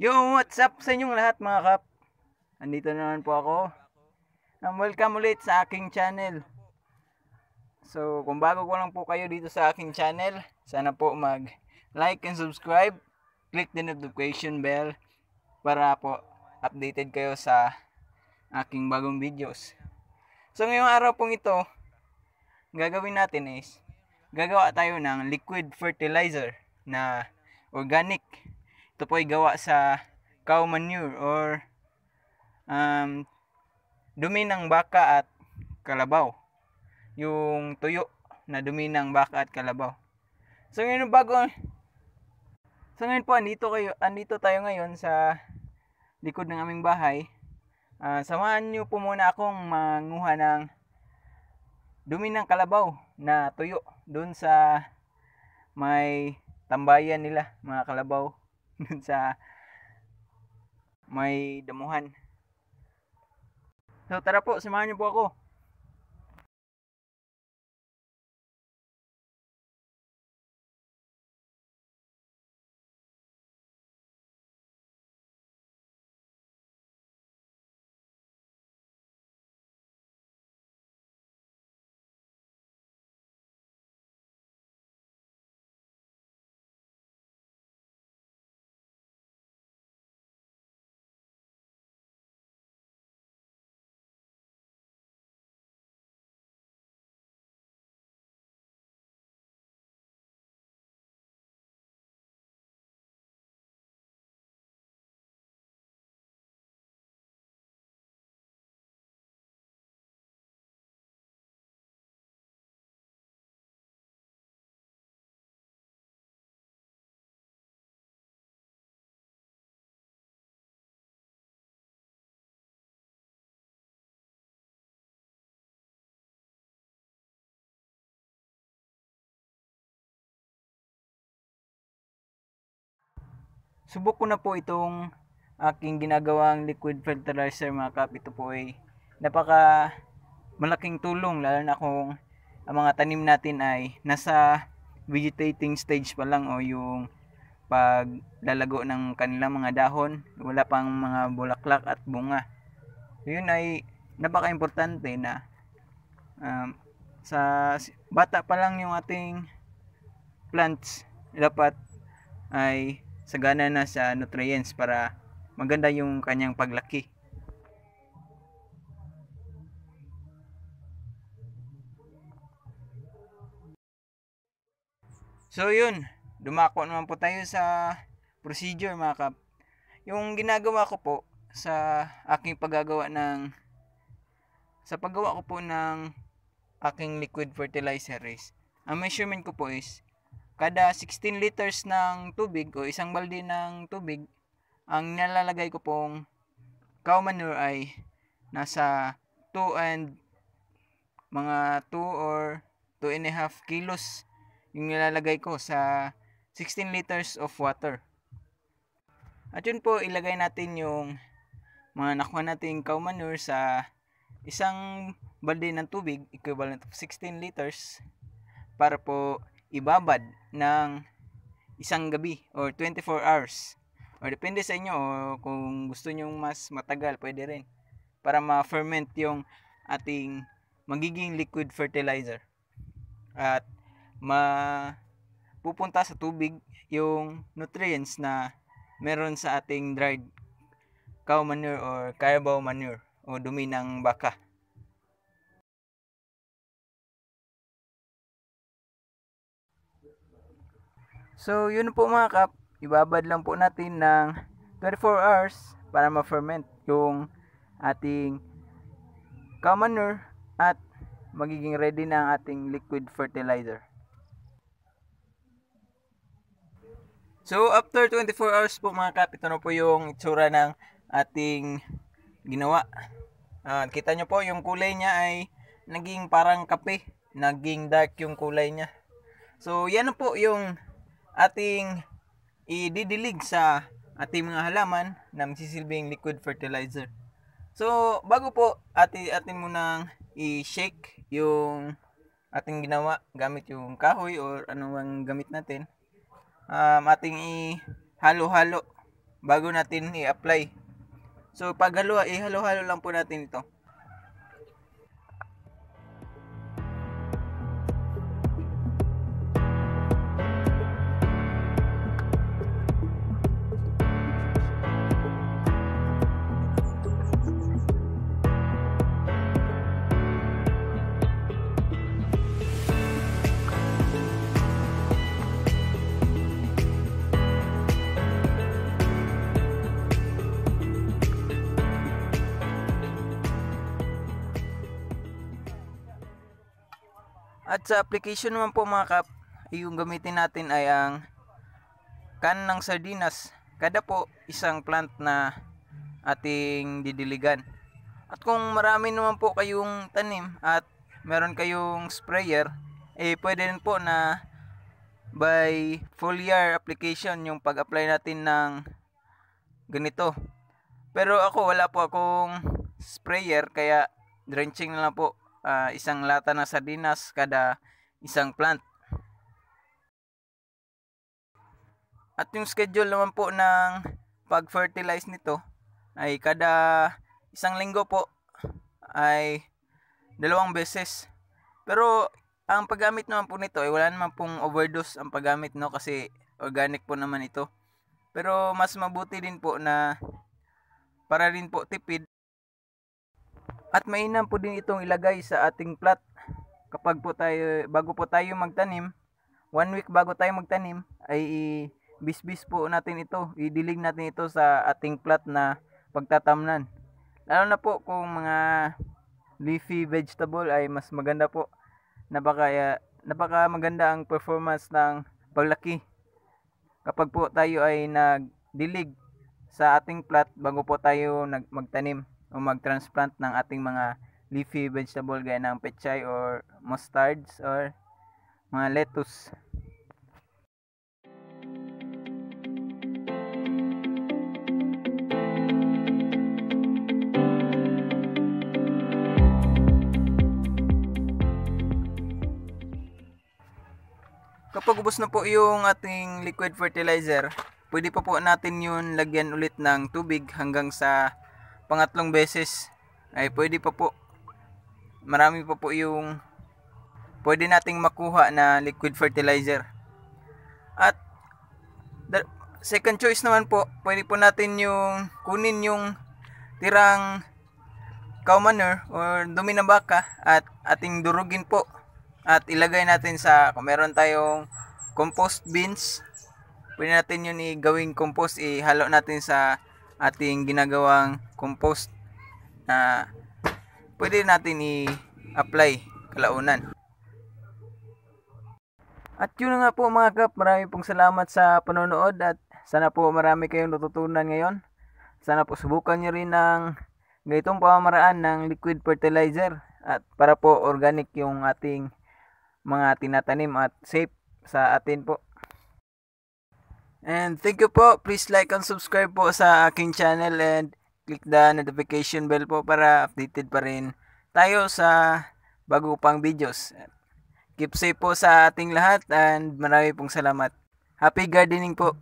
Yo, what's up sa inyong lahat mga kap? Andito naman po ako. Welcome ulit sa aking channel. So, kung bago ko lang po kayo dito sa aking channel, sana po mag-like and subscribe. Click the notification bell para po updated kayo sa aking bagong videos. So, ngayong araw pong ito, gagawin natin is gagawa tayo ng liquid fertilizer na organic. Ito po ay gawa sa cow manure or dumi ng baka at kalabaw. Yung tuyo na dumi ng baka at kalabaw. So ngayon po andito tayo ngayon sa likod ng aming bahay. Samahan niyo po muna akong manguha ng dumi ng kalabaw na tuyo doon sa may tambayan nila, mga kalabaw, doon sa may damuhan. So tara po, samahan niyo po ako. Subok ko na po itong aking ginagawang liquid fertilizer mga kap. Ito po ay napaka malaking tulong lalo na kung ang mga tanim natin ay nasa vegetating stage pa lang o yung paglalago ng kanilang mga dahon, wala pang mga bulaklak at bunga. Yun ay napaka-importante na sa bata pa lang yung ating plants, dapat ay sagana na sa nutrients para maganda yung kanyang paglaki. So yun, dumako naman po tayo sa procedure mga kap. Yung ginagawa ko po sa aking paggagawa sa paggawa ko po ng aking liquid fertilizer is, ang measurement ko po is kada 16 liters ng tubig o isang balde ng tubig, ang nilalagay ko pong cow manure ay nasa 2 and mga 2 or 2 and a half kilos yung nilalagay ko sa 16 liters of water. At yun po, ilagay natin yung mga nakuha nating cow manure sa isang balde ng tubig equivalent of 16 liters para po ibabad ng isang gabi or 24 hours. Or depende sa inyo, o kung gusto nyo mas matagal, pwede rin. Para ma-ferment yung ating magiging liquid fertilizer. At pupunta sa tubig yung nutrients na meron sa ating dried cow manure or carabao manure o dumi ng baka. So yun po mga kap, ibabad lang po natin ng 24 hours para ma-ferment yung ating cow manure at magiging ready na ang ating liquid fertilizer. So after 24 hours po mga kap, ito na po yung itsura ng ating ginawa. Kita nyo po yung kulay niya ay naging parang kape, naging dark yung kulay niya. So yan na po yung ating ididilig sa ating mga halaman na magsisilbing liquid fertilizer. So bago po atin munang i-shake yung ating ginawa gamit yung kahoy or anong gamit natin, ating ihalo-halo bago natin i-apply. So ihalo-halo lang po natin ito. At sa application naman po mga kap, yung gamitin natin ay ang can ng sardinas. Kada po isang plant na ating didiligan. At kung marami naman po kayong tanim at meron kayong sprayer, pwede rin po na by foliar application yung pag-apply natin ng ganito. Pero ako wala po akong sprayer kaya drenching na lang po. Isang lata ng sardinas kada isang plant. At yung schedule naman po ng pag-fertilize nito ay kada isang linggo po ay 2 beses. Pero ang paggamit naman po nito ay wala naman pong overdose ang paggamit, no, kasi organic po naman ito. Pero mas mabuti din po na para rin po tipid. At mainam po din itong ilagay sa ating plat kapag po bago po tayo magtanim. 1 week bago tayo magtanim ay bisbis po natin ito, idilig natin ito sa ating plat na pagtatamnan. Lalo na po kung mga leafy vegetable ay mas maganda po. Napaka maganda ang performance ng paglaki kapag po tayo ay nagdilig sa ating plat bago po tayo magtanim o mag-transplant ng ating mga leafy vegetable gaya ng pechay or mustards or mga lettuce. Kapag ubos na po yung ating liquid fertilizer, pwede pa po natin yun lagyan ulit ng tubig hanggang sa pangatlong beses. Ay pwede pa po. Marami pa po yung pwede nating makuha na liquid fertilizer. At second choice naman po, pwede po natin yung kunin yung tirang cow manure or dumi ng baka at ating durugin po at ilagay natin sa, kung meron tayong compost bins, pwede natin yun gawing compost, ihalo natin sa ating ginagawang compost na pwede natin i-apply kalaunan. At yun nga po mga kap, marami pong salamat sa panonood at sana po marami kayong natutunan ngayon. Sana po subukan nyo rin ng ganitong pamamaraan ng liquid fertilizer at para po organic yung ating mga tinatanim at safe sa atin po. And thank you po. Please like and subscribe po sa aking channel and click the notification bell po para updated pa rin tayo sa bago pang videos. Keep safe po sa ating lahat and marami pong salamat. Happy gardening po!